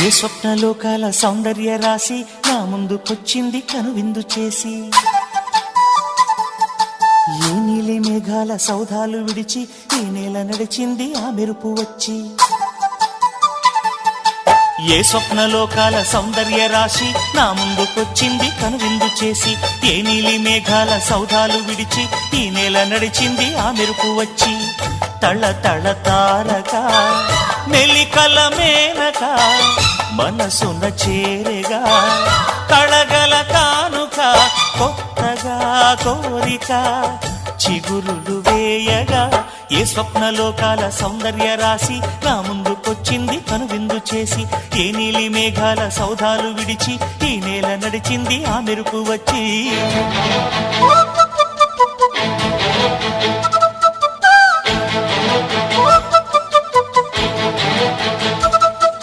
ఏ స్వప్నలోకాల సౌందర్య రాశి నా ముందుకొచ్చింది కనువిందు చేసి, ఏ నీలి మేఘాల సౌధాలు విడిచి ఈ నేల నడిచింది ఆ మెరుపు వచ్చి. ఏ స్వప్నలోకాల సౌందర్య రాశి నా ముందుకొచ్చింది కనువిందు చేసి, ఏ నీలి మేఘాల సౌధాలు విడిచి ఈ నేల నడిచింది ఆ మెరుపు వచ్చి. తళ తళ తారక మెలికల మేనక మనసున చేరగా, కళగల కానుక కొత్తగా కోరిక చిగురులు వేయగా. ఏ స్వప్నలోకాల సౌందర్య రాశి నా ముందుకొచ్చింది కనువిందు చేసి, ఏ నీలి మేఘాల సౌధాలు విడిచి ఈ నేల నడిచింది ఆ మెరుపు వచ్చి.